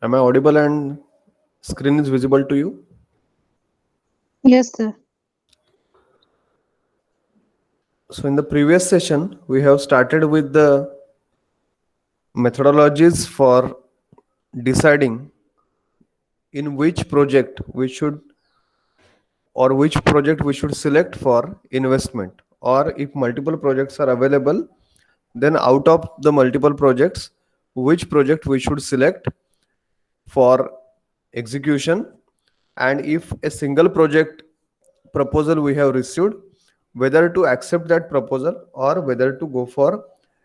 Am I audible and screen is visible to you? Yes, sir. So in the previous session, we have started with the methodologies for deciding in which project we should or which project we should select for investment, or if multiple projects are available, then out of the multiple projects, which project we should select for execution, and if a single project proposal we have received, whether to accept that proposal or whether to go for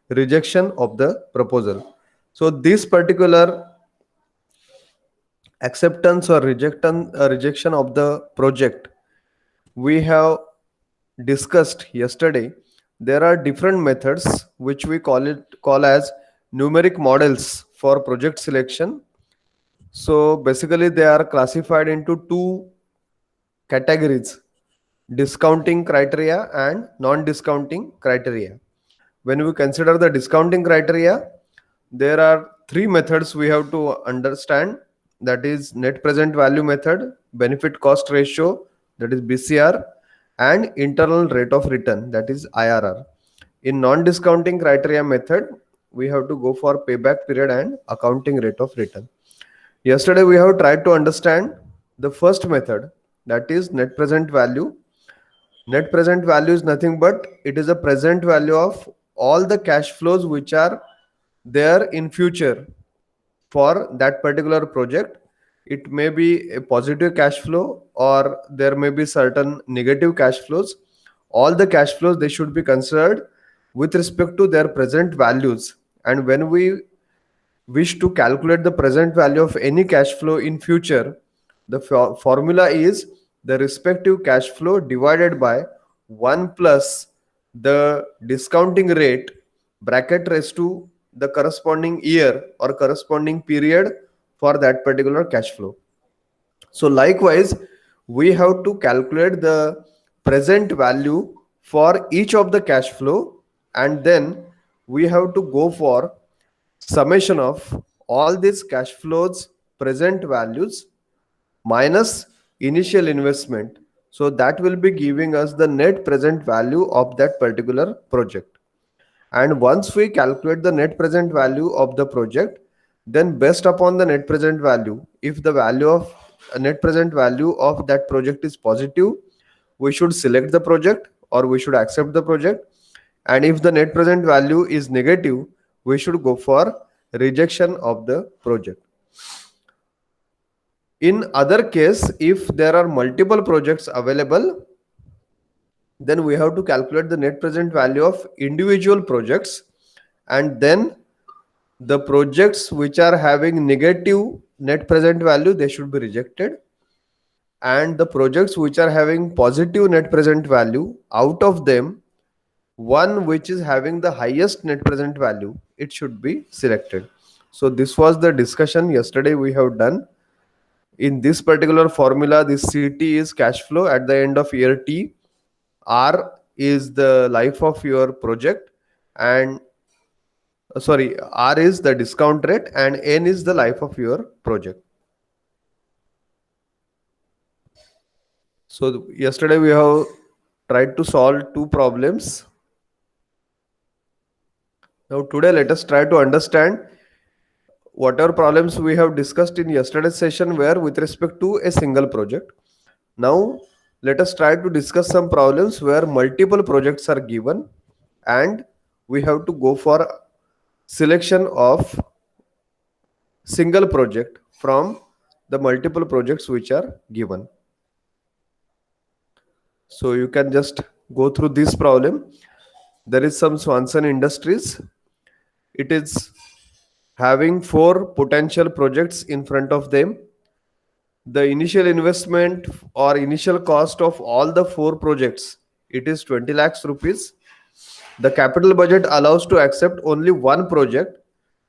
rejection of the proposal. So this particular acceptance or rejection of the project we have discussed yesterday. There are different methods which we call as numeric models for project selection. So basically they are classified into two categories: discounting criteria and non-discounting criteria. When we consider the discounting criteria, there are three methods we have to understand, that is net present value method, benefit cost ratio, that is BCR, and internal rate of return, that is IRR. In non-discounting criteria method, we have to go for payback period and accounting rate of return. Yesterday we have tried to understand the first method, that is net present value. Net present value is nothing but it is a present value of all the cash flows which are there in future for that particular project. It may be a positive cash flow or there may be certain negative cash flows. All the cash flows, they should be considered with respect to their present values. And when we wish to calculate the present value of any cash flow in future, the formula is the respective cash flow divided by 1 plus the discounting rate bracket raised to the corresponding year or corresponding period for that particular cash flow. So likewise, we have to calculate the present value for each of the cash flow, and then we have to go for summation of all these cash flows present values minus initial investment. So that will be giving us the net present value of that particular project. And once we calculate the net present value of the project, then based upon the net present value, if the value of net present value of that project is positive, we should select the project or we should accept the project. And if the net present value is negative, we should go for rejection of the project. In other case, if there are multiple projects available, then we have to calculate the net present value of individual projects, and then the projects which are having negative net present value, they should be rejected, and the projects which are having positive net present value, out of them one which is having the highest net present value, it should be selected. So this was the discussion yesterday we have done. In this particular formula, this CT is cash flow at the end of year T, R is the life of your project, and R is the discount rate, and N is the life of your project. So yesterday we have tried to solve two problems. Now today let us try to understand whatever problems we have discussed in yesterday's session were with respect to a single project. Now let us try to discuss some problems where multiple projects are given and we have to go for selection of single project from the multiple projects which are given. So you can just go through this problem. There is some Swanson Industries. It is having 4 potential projects in front of them. The initial investment or initial cost of all the 4 projects, it is 20 lakhs rupees. The capital budget allows to accept only one project.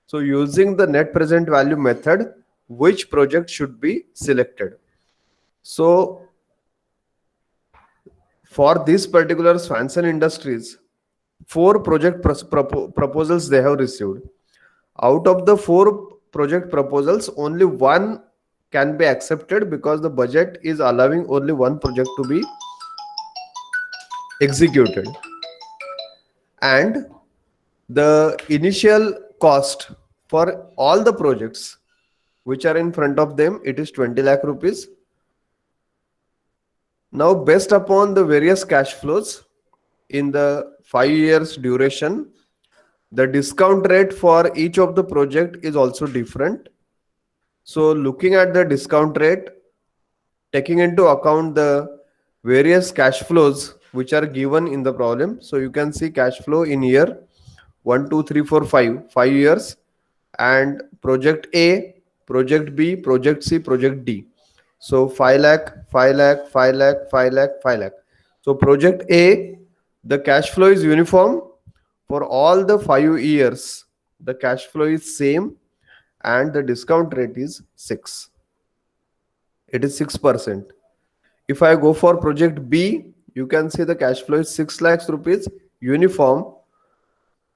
So using the net present value method, which project should be selected? So for this particular Swanson Industries, 4 project proposals they have received. Out of the 4 project proposals, only one can be accepted because the budget is allowing only one project to be executed. And the initial cost for all the projects which are in front of them, it is 20 lakh rupees. Now, based upon the various cash flows in the 5 years duration, the discount rate for each of the project is also different. So looking at the discount rate, taking into account the various cash flows which are given in the problem. So you can see cash flow in year 1, 2, 3, 4, 5, 5 years, and project A, project B, project C, project D. So 5 lakh, 5 lakh, 5 lakh, 5 lakh, 5 lakh. So project A, the cash flow is uniform for all the 5 years. The cash flow is same and the discount rate is 6. It is 6%. If I go for project B, you can see the cash flow is 6 lakhs rupees uniform,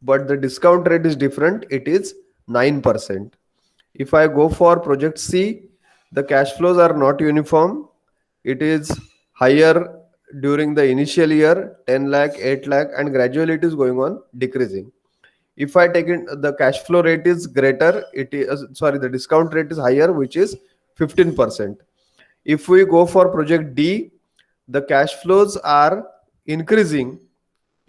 but the discount rate is different. It is 9%. If I go for project C, the cash flows are not uniform. It is higher during the initial year, 10 lakh, 8 lakh, and gradually it is going on decreasing. If I take it, the cash flow rate is greater, it is the discount rate is higher, which is 15%. If we go for project D, the cash flows are increasing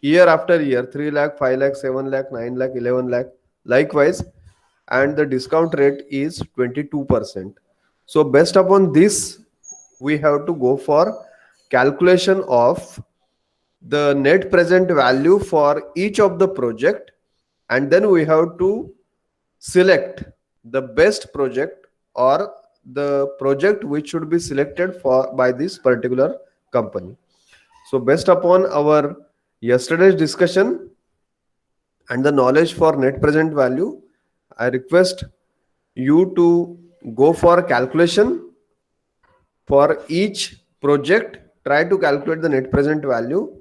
year after year, 3 lakh, 5 lakh, 7 lakh, 9 lakh, 11 lakh. Likewise, and the discount rate is 22%. So based upon this, we have to go for calculation of the net present value for each of the project, and then we have to select the best project or the project which should be selected for by this particular company. So based upon our yesterday's discussion and the knowledge for net present value, I request you to go for calculation for each project. Try to calculate the net present value,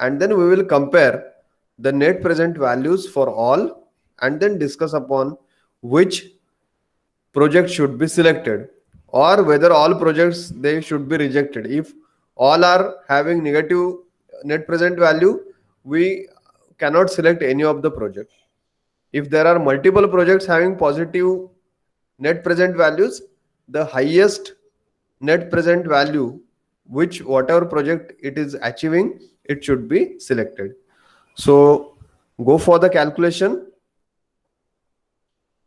and then we will compare the net present values for all, and then discuss upon which project should be selected, or whether all projects they should be rejected. If all are having negative net present value, we cannot select any of the project. If there are multiple projects having positive net present values, the highest net present value, which whatever project it is achieving, it should be selected. So go for the calculation.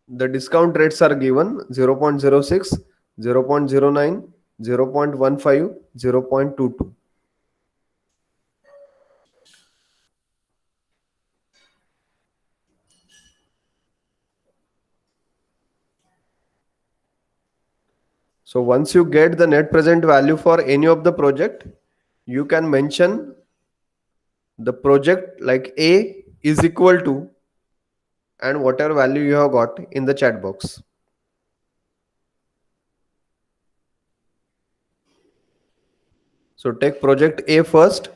The discount rates are given 0.06, 0.09, 0.15, 0.22. So once you get the net present value for any of the project, you can mention the project like A is equal to and whatever value you have got in the chat box. So take project A first,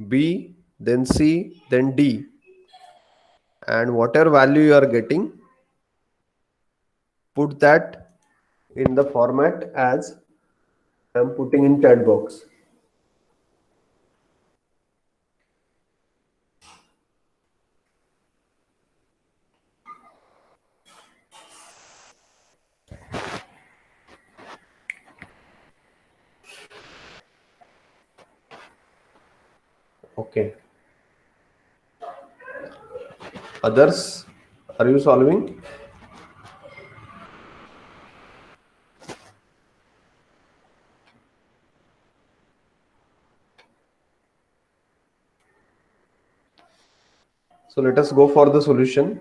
B, then C, then D, and whatever value you are getting, put that in the format as I am putting in chat box. Okay. Others, are you solving? So let us go for the solution.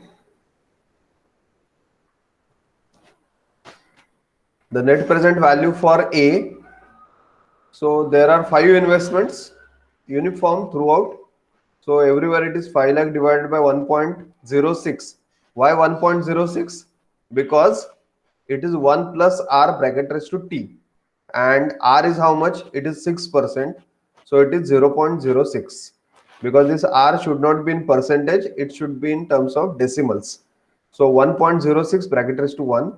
The net present value for A. So there are 5 investments, uniform throughout. So everywhere it is 5 lakh divided by 1.06. Why 1.06? Because it is 1 plus R bracket raised to T. And R is how much? It is 6%. So it is 0.06. Because this R should not be in percentage, it should be in terms of decimals. So 1.06 bracket raised to 1.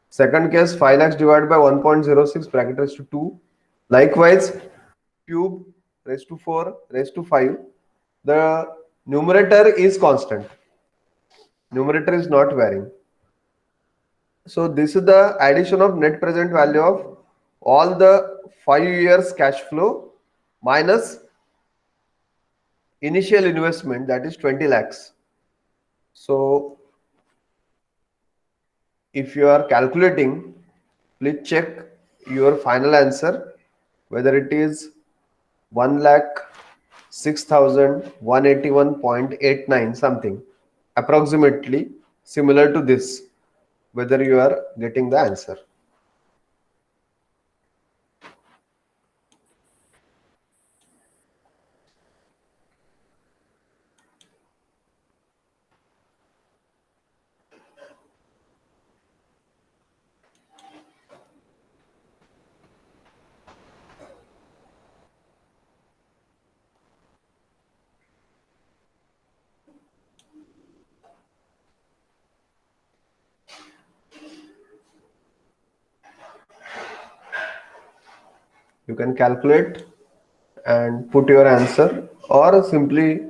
Second case, 5 lakhs divided by 1.06 bracket raised to 2. Likewise, cube raised to 4 raised to 5. The numerator is constant. Numerator is not varying. So this is the addition of net present value of all the 5 years cash flow minus initial investment, that is 20 lakhs. So if you are calculating, please check your final answer whether it is 1,06,181.89 something, approximately similar to this, whether you are getting the answer. You can calculate and put your answer, or simply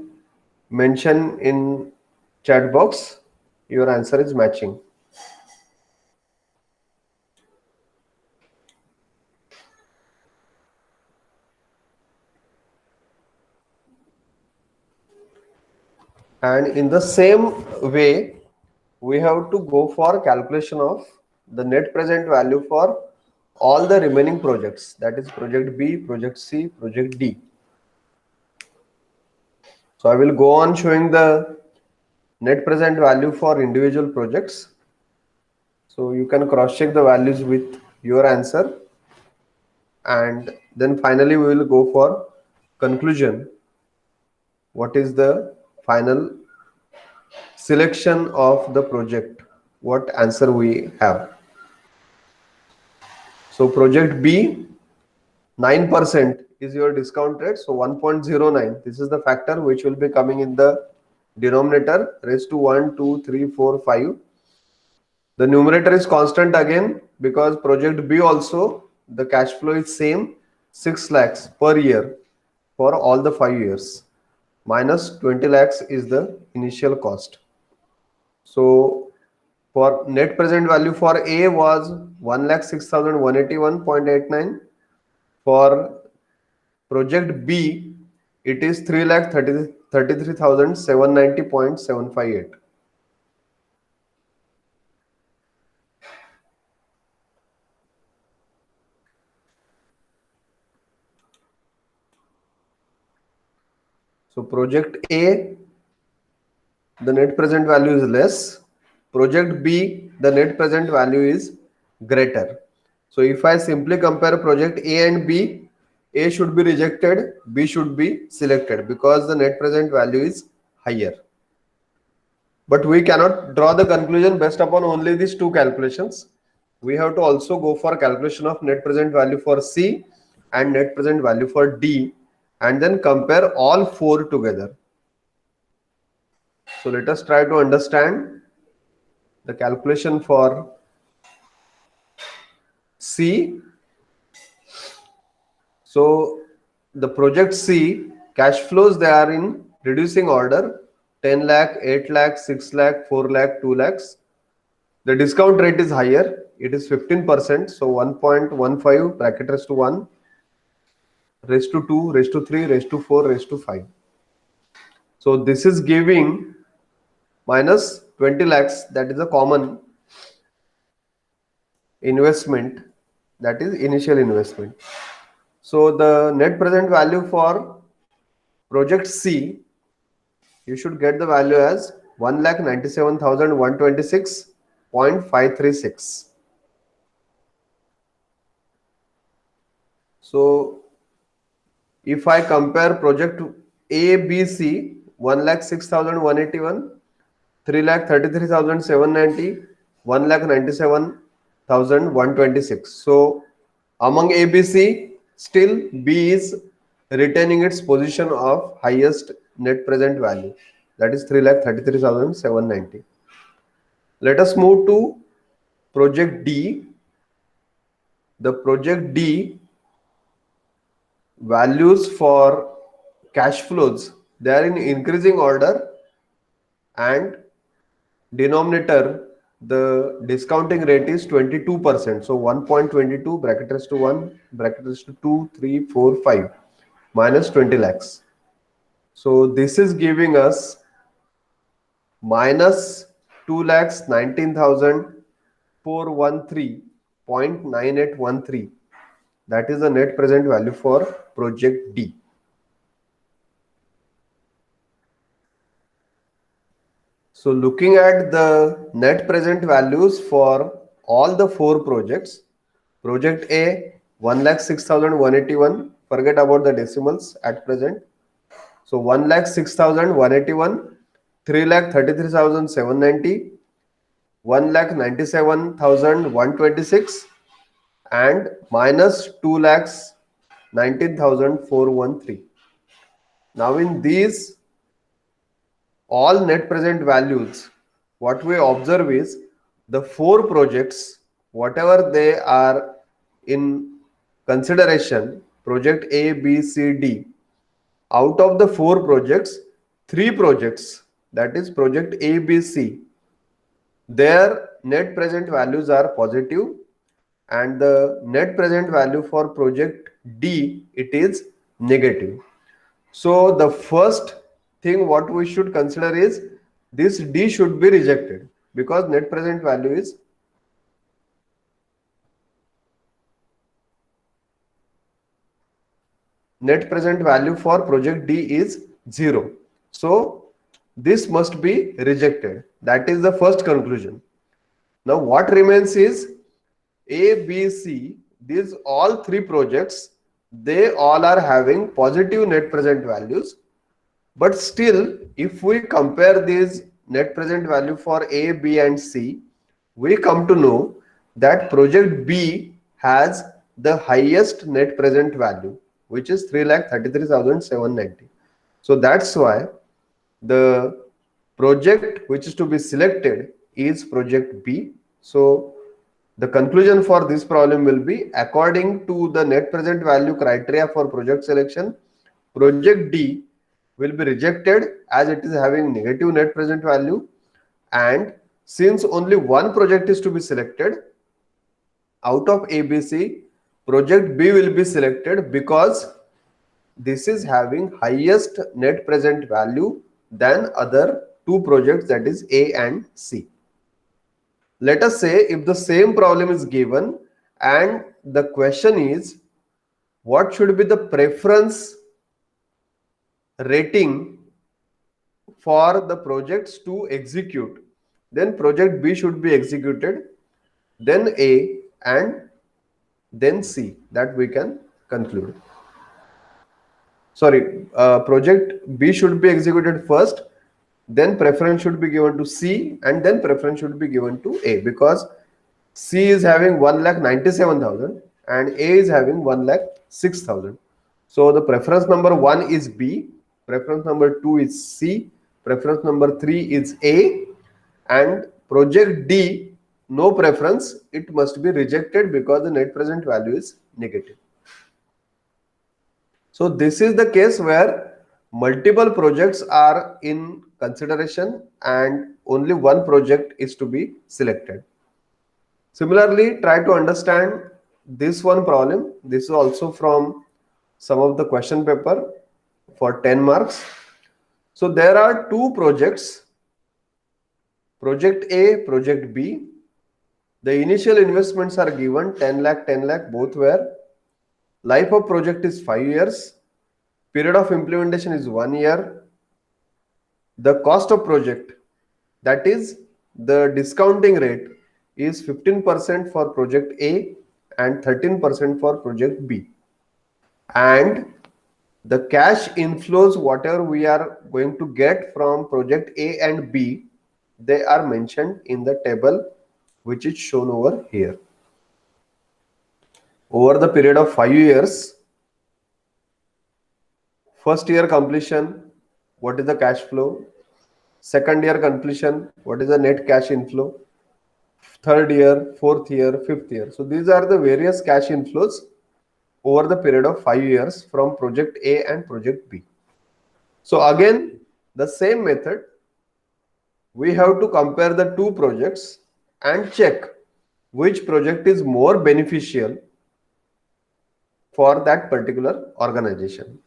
mention in chat box your answer is matching. And in the same way, we have to go for calculation of the net present value for all the remaining projects, that is project B, project C, project D. So I will go on showing the net present value for individual projects. So you can cross check the values with your answer, and then finally we will go for conclusion. What is the final selection of the project? What answer we have? So project B, 9% is your discount rate. So 1.09. This is the factor which will be coming in the denominator raised to 1, 2, 3, 4, 5. The numerator is constant again because project B also the cash flow is same, 6 lakhs per year for all the 5 years, minus 20 lakhs is the initial cost. So for net present value for A was 1,06,181.89. For project B, it is 3,33,790.758. So project A, the net present value is less. Project B, the net present value is greater. So if I simply compare project A and B, A should be rejected, B should be selected because the net present value is higher. But we cannot draw the conclusion based upon only these two calculations. We have to also go for calculation of net present value for C and net present value for D, and then compare all four together. So let us try to understand the calculation for C. So the project C cash flows, they are in reducing order: 10 lakh, 8 lakh, 6 lakh, 4 lakh, 2 lakhs. The discount rate is higher, it is 15%. So 1.15 bracket raised to 1, raised to 2, raised to 3, raised to 4, raised to 5. So this is giving minus 20 lakhs, that is a common investment, that is initial investment. So the net present value for project C, you should get the value as 1,97,126.536. So if I compare project A, B, C, 1,06,181, 3,33,790, 1,97,126. So among A, B, C, still B is retaining its position of highest net present value, that is 3,33,790. Let us move to project D. The project D values for cash flows, they are in increasing order, and denominator, the discounting rate is 22%. So 1.22 bracket raised to 1 bracket raised to 2, 3, 4, 5 minus 20 lakhs. So this is giving us minus 2 lakhs 19,413.9813. That is the net present value for project D. So looking at the net present values for all the 4 projects, project A 1,06,181, forget about the decimals at present. So 1,06,181, 3,33,790, 1,97,126, and minus 2,19,413. Now in these all net present values, what we observe is the 4 projects, whatever they are in consideration, project A, B, C, D, out of the 4 projects, 3 projects, that is project A, B, C, their net present values are positive, and the net present value for project D, it is negative. So the first thing what we should consider is this D should be rejected because net present value is for project D is 0. So this must be rejected. That is the first conclusion. Now what remains is A, B, C, these all 3 projects, they all are having positive net present values. But still, if we compare these net present value for A, B, and C, we come to know that project B has the highest net present value, which is 3,33,790. So that's why the project which is to be selected is project B. So the conclusion for this problem will be, according to the net present value criteria for project selection, project D will be rejected as it is having negative net present value, and since only one project is to be selected out of ABC, project B will be selected because this is having highest net present value than other 2 projects, that is A and C. Let us say if the same problem is given and the question is what should be the preference rating for the projects to execute, then project B should be executed, then A, and then C. That we can conclude. Sorry, project B should be executed first, then preference should be given to C, and then preference should be given to A, because C is having 1,97,000 and A is having 1,06,000. So the preference number 1 is B, preference number 2 is C, preference number 3 is A, and project D, no preference, it must be rejected because the net present value is negative. So this is the case where multiple projects are in consideration and only one project is to be selected. Similarly, try to understand this one problem. This is also from some of the question paper for 10 marks. So there are 2 projects, project A, project B. The initial investments are given 10 lakh, 10 lakh, both were. Life of project is 5 years. Period of implementation is 1 year. The cost of project, that is the discounting rate, is 15% for project A and 13% for project B. And the cash inflows, whatever we are going to get from project A and B, they are mentioned in the table which is shown over here. Over the period of 5 years, first year completion, what is the cash flow? Second year completion, what is the net cash inflow? third year, fourth year, fifth year. So these are the various cash inflows over the period of 5 years from project A and project B. So again, the same method, we have to compare the two projects and check which project is more beneficial for that particular organization.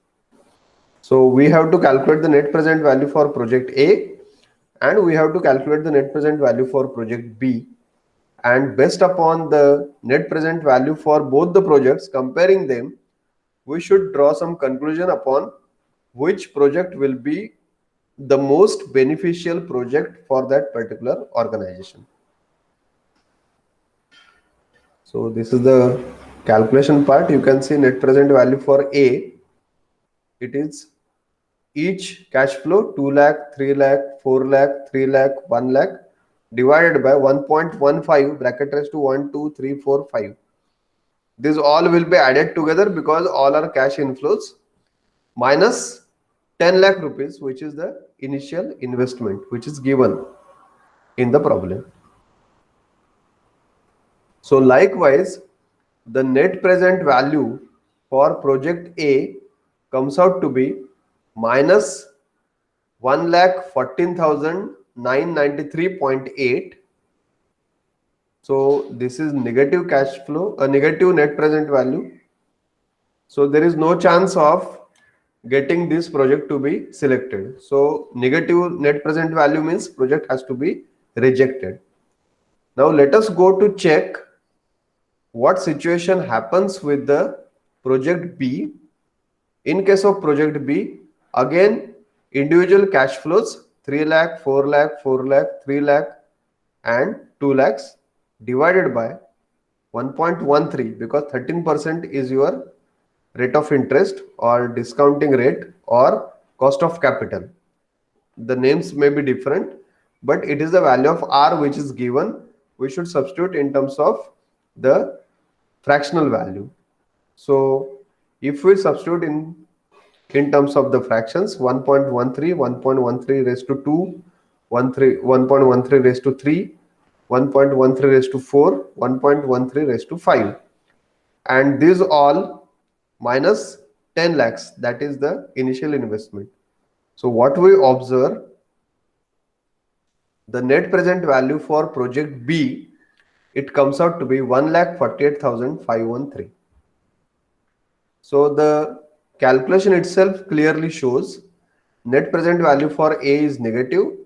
So we have to calculate the net present value for project A and we have to calculate the net present value for project B, and based upon the net present value for both the projects, comparing them, we should draw some conclusion upon which project will be the most beneficial project for that particular organization. So this is the calculation part. You can see net present value for A. It is each cash flow 2 lakh, 3 lakh, 4 lakh, 3 lakh, 1 lakh divided by 1.15 bracket raised to 1, 2, 3, 4, 5. These all will be added together because all are cash inflows minus 10 lakh rupees, which is the initial investment which is given in the problem. So likewise, the net present value for project A comes out to be minus 1,14,993.8. So this is negative cash flow, a negative net present value. So there is no chance of getting this project to be selected. So negative net present value means project has to be rejected. Now let us go to check what situation happens with the project B. In case of project B, again individual cash flows 3 lakh, 4 lakh, 4 lakh, 3 lakh and 2 lakhs divided by 1.13 because 13% is your rate of interest or discounting rate or cost of capital. The names may be different, but it is the value of R which is given. We should substitute in terms of the fractional value. So if we substitute in terms of the fractions, 1.13, 1.13 raised to 2, 1.13 raised to 3, 1.13 raised to 4, 1.13 raised to 5, and these all minus 10 lakhs, that is the initial investment. So what we observe, the net present value for project B, it comes out to be 1,48,513. So the calculation itself clearly shows net present value for A is negative,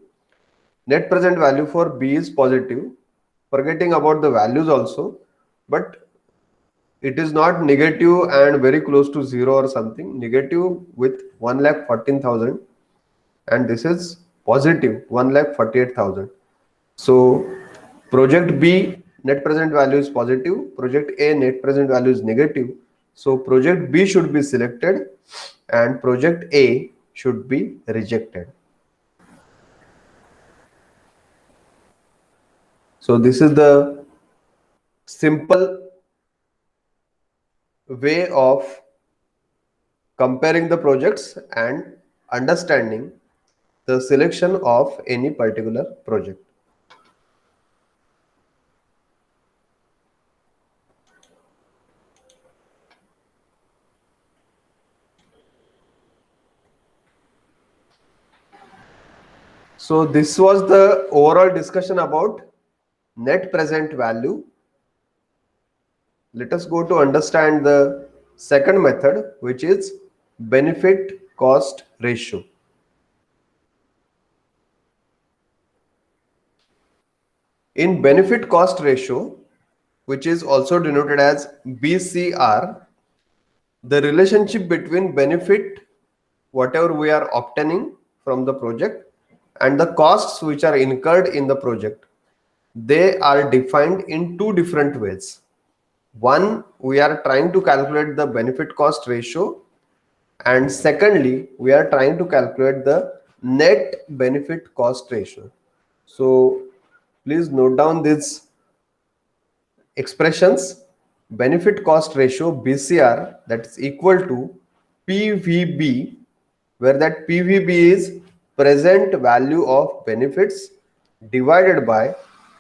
net present value for B is positive, forgetting about the values also, but it is not negative and very close to zero or something, negative with 1,14,000 and this is positive 1,48,000. So project B net present value is positive, project A net present value is negative. So project B should be selected and project A should be rejected. So this is the simple way of comparing the projects and understanding the selection of any particular project. So this was the overall discussion about net present value. Let us go to understand the second method, which is benefit cost ratio. In benefit cost ratio, which is also denoted as BCR, the relationship between benefit, whatever we are obtaining from the project, and the costs which are incurred in the project, they are defined in two different ways. One, we are trying to calculate the benefit cost ratio, and secondly, we are trying to calculate the net benefit cost ratio. So please note down these expressions. Benefit cost ratio BCR, that is equal to PVB, where that PVB is present value of benefits divided by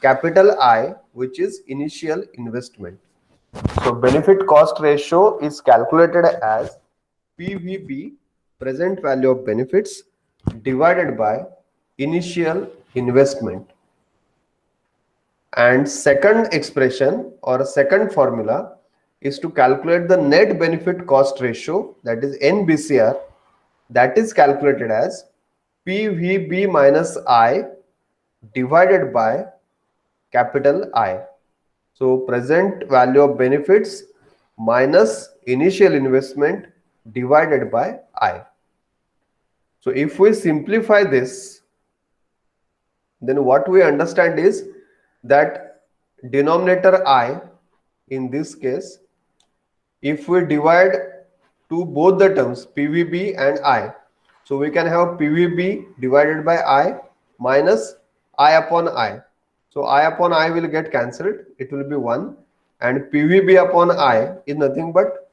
capital I, which is initial investment. So benefit cost ratio is calculated as PVB, present value of benefits, divided by initial investment. And second expression or a second formula is to calculate the net benefit cost ratio, that is NBCR, that is calculated as PVB minus I divided by capital I. So present value of benefits minus initial investment divided by I. So if we simplify this, then what we understand is that denominator I, in this case, if we divide to both the terms PVB and I, so we can have PVB divided by I minus I upon I. So I upon I will get cancelled, it will be 1, and PVB upon I is nothing but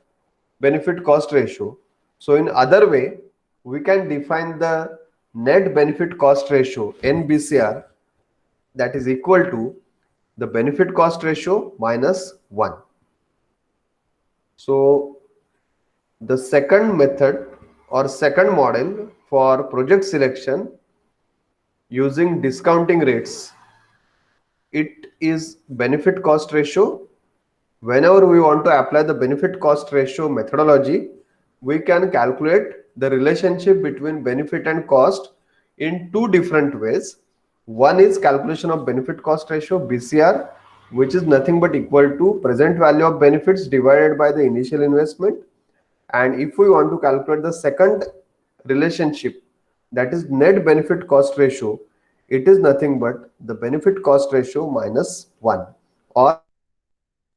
benefit cost ratio. So in other way, we can define the net benefit cost ratio NBCR, that is equal to the benefit cost ratio minus 1. So the second method or second model for project selection using discounting rates, it is benefit cost ratio. Whenever we want to apply the benefit cost ratio methodology, we can calculate the relationship between benefit and cost in two different ways. One is calculation of benefit cost ratio BCR, which is nothing but equal to present value of benefits divided by the initial investment. And if we want to calculate the second relationship, that is net benefit cost ratio, it is nothing but the benefit cost ratio minus 1. Or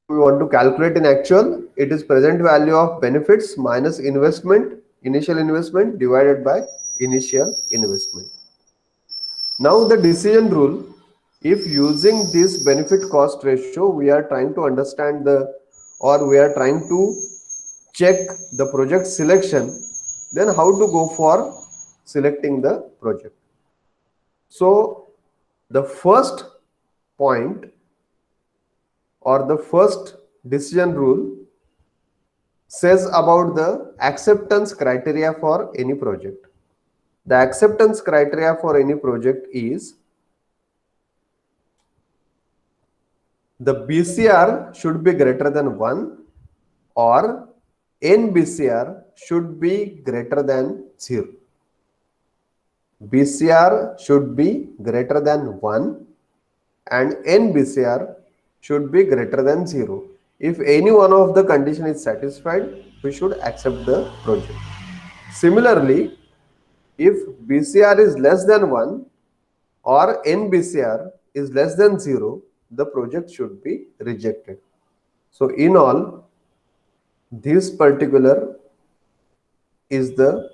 we want to calculate in actual, it is present value of benefits minus investment, initial investment divided by initial investment. Now the decision rule, if using this benefit cost ratio, we are trying to understand we are trying to check the project selection, then how to go for selecting the project. So the first point or the first decision rule says about the acceptance criteria for any project. The acceptance criteria for any project is the BCR should be greater than 1 or NBCR should be greater than 0. BCR should be greater than 1 and NBCR should be greater than 0. If any one of the condition is satisfied, we should accept the project. Similarly, if BCR is less than 1 or NBCR is less than 0, the project should be rejected. So in all, this particular is the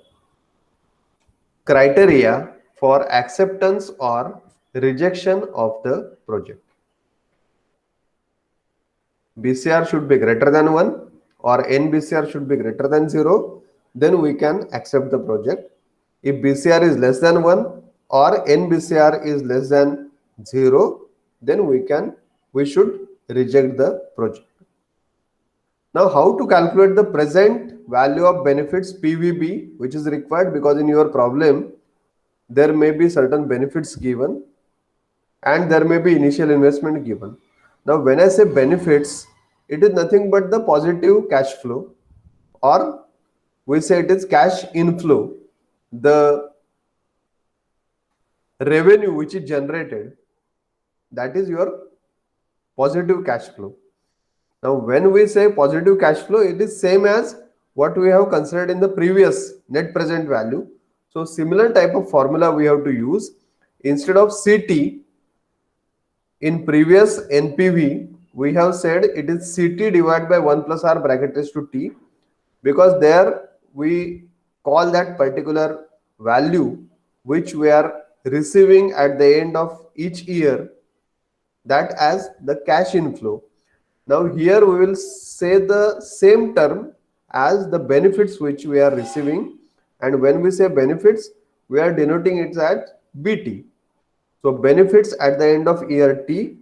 criteria for acceptance or rejection of the project. BCR should be greater than 1 or NBCR should be greater than 0, then we can accept the project. If BCR is less than 1 or NBCR is less than 0, then we should reject the project. Now how to calculate the present value of benefits PVB, which is required because in your problem there may be certain benefits given and there may be initial investment given. Now when I say benefits, it is nothing but the positive cash flow, or we say it is cash inflow, the revenue which is generated, that is your positive cash flow. Now when we say positive cash flow, it is same as what we have considered in the previous net present value. So similar type of formula we have to use. Instead of CT, in previous NPV, we have said it is CT divided by 1 plus R bracket raised to T, because there we call that particular value which we are receiving at the end of each year, that as the cash inflow. Now here we will say the same term as the benefits which we are receiving, and when we say benefits, we are denoting it as BT. So benefits at the end of year T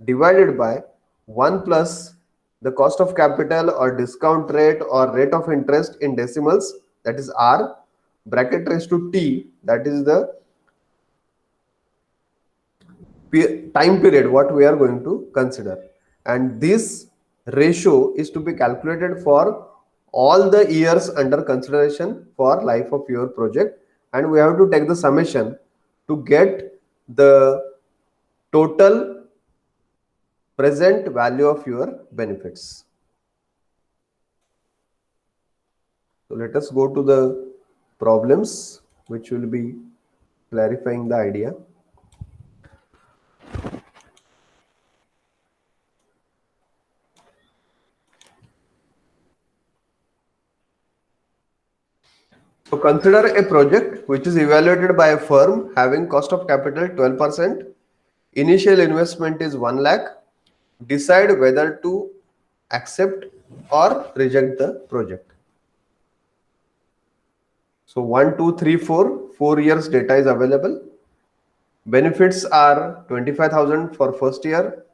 divided by 1 plus the cost of capital or discount rate or rate of interest in decimals, that is R, bracket raised to T, that is the time period what we are going to consider. And this ratio is to be calculated for all the years under consideration for life of your project, and we have to take the summation to get the total present value of your benefits. So let us go to the problems which will be clarifying the idea. So consider a project which is evaluated by a firm having cost of capital 12%. Initial investment is 1 lakh. Decide whether to accept or reject the project. So 1, 2, 3, 4, 4 years data is available. Benefits are 25,000 for first year,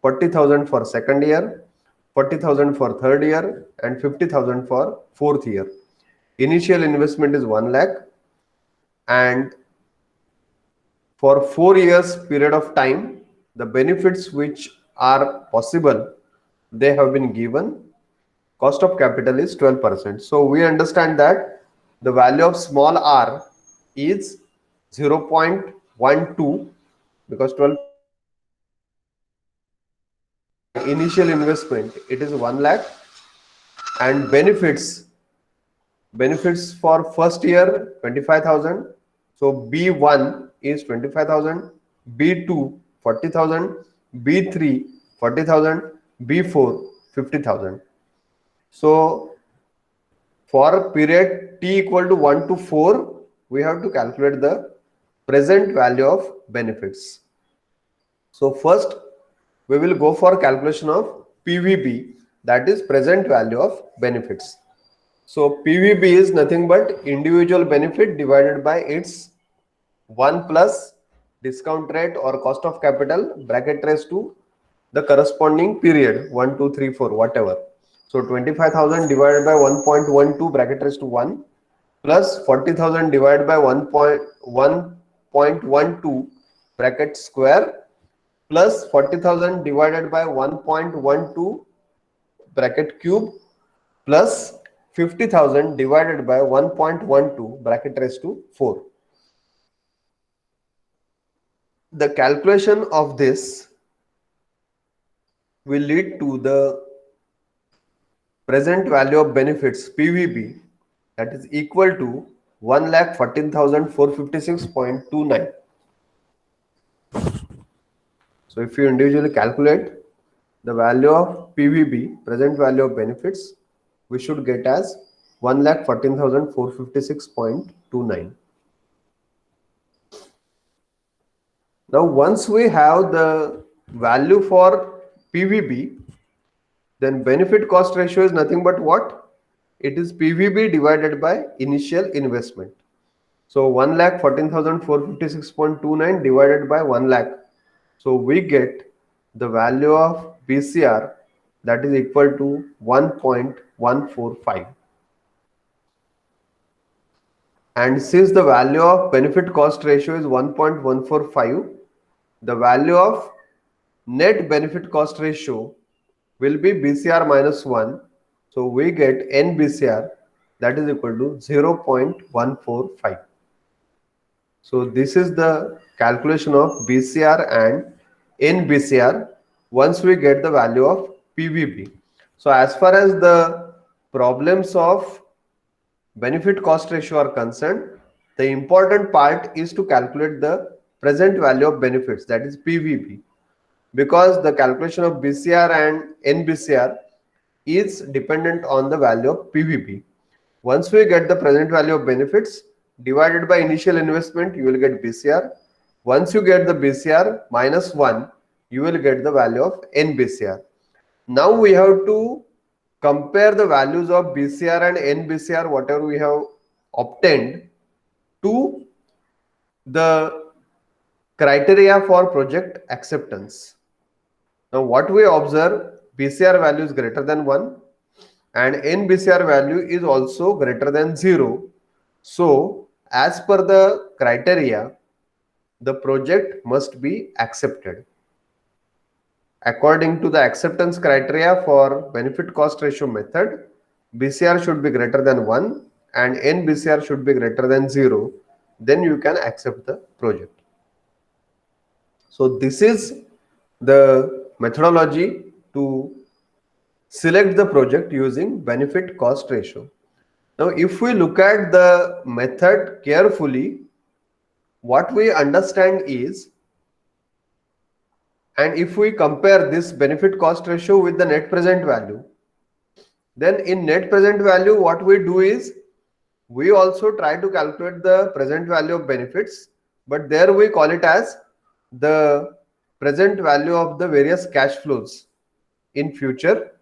40,000 for second year, 40,000 for third year, and 50,000 for fourth year. Initial investment is 1 lakh, and for 4 years period of time, the benefits which are possible, they have been given. Cost of capital is 12%. So we understand that the value of small r is 0.12 because 12 initial investment, it is 1 lakh, and benefits for first year 25,000. So B1 is 25,000, B2 40,000, B3 40,000, B4 50,000. So for period t equal to 1 to 4, we have to calculate the present value of benefits. So first we will go for calculation of PVB, that is present value of benefits. So PVB is nothing but individual benefit divided by its 1 plus discount rate or cost of capital bracket raised to the corresponding period 1, 2, 3, 4, whatever. So 25,000 divided by 1.12 bracket raised to 1 plus 40,000 divided by 1.12 bracket square plus 40,000 divided by 1.12 bracket cube plus 50,000 divided by 1.12 bracket raised to 4. The calculation of this will lead to the present value of benefits PVB, that is equal to 1,14,456.29. So if you individually calculate the value of PVB, present value of benefits, we should get as 1,14,456.29. Now once we have the value for PVB, then benefit cost ratio is nothing but what? It is PVB divided by initial investment. So 1,14,456.29 divided by 1 lakh. So we get the value of BCR, that is equal to 1.145. And since the value of benefit cost ratio is 1.145, the value of net benefit cost ratio will be BCR minus 1. So we get NBCR, that is equal to 0.145. So this is the calculation of BCR and NBCR once we get the value of PVB. So as far as the problems of benefit cost ratio are concerned, the important part is to calculate the present value of benefits, that is PVB, because the calculation of BCR and NBCR is dependent on the value of PVB. Once we get the present value of benefits divided by initial investment, you will get BCR. Once you get the BCR minus 1, you will get the value of NBCR. Now we have to compare the values of BCR and NBCR, whatever we have obtained, to the criteria for project acceptance. Now what we observe, BCR value is greater than 1 and NBCR value is also greater than 0. So as per the criteria, the project must be accepted. According to the acceptance criteria for benefit cost ratio method, BCR should be greater than 1 and NBCR should be greater than 0. Then you can accept the project. So this is the methodology to select the project using benefit cost ratio. Now if we look at the method carefully, what we understand is, and if we compare this benefit cost ratio with the net present value, then in net present value what we do is we also try to calculate the present value of benefits, but there we call it as the present value of the various cash flows in future,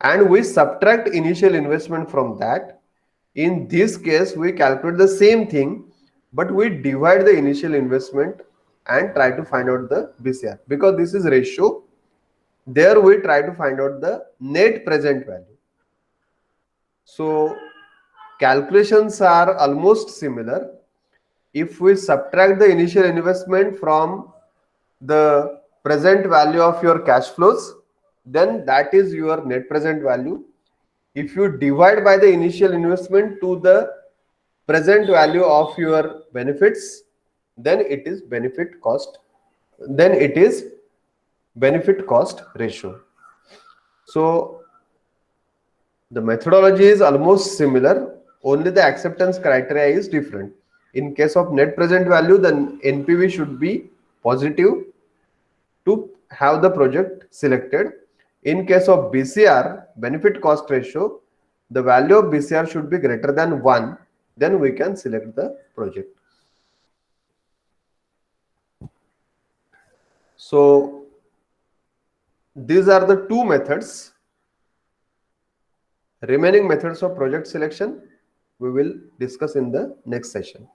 and we subtract initial investment from that. In this case we calculate the same thing, but we divide the initial investment and try to find out the BCR. Because this is ratio, there we try to find out the net present value. So calculations are almost similar. If we subtract the initial investment from the present value of your cash flows, then that is your net present value. If you divide by the initial investment to the present value of your benefits, then it is benefit cost ratio. So the methodology is almost similar, only the acceptance criteria is different. In case of net present value, then NPV should be positive to have the project selected. In case of BCR, benefit cost ratio, the value of BCR should be greater than 1, then we can select the project. So these are the two methods. Remaining methods of project selection we will discuss in the next session.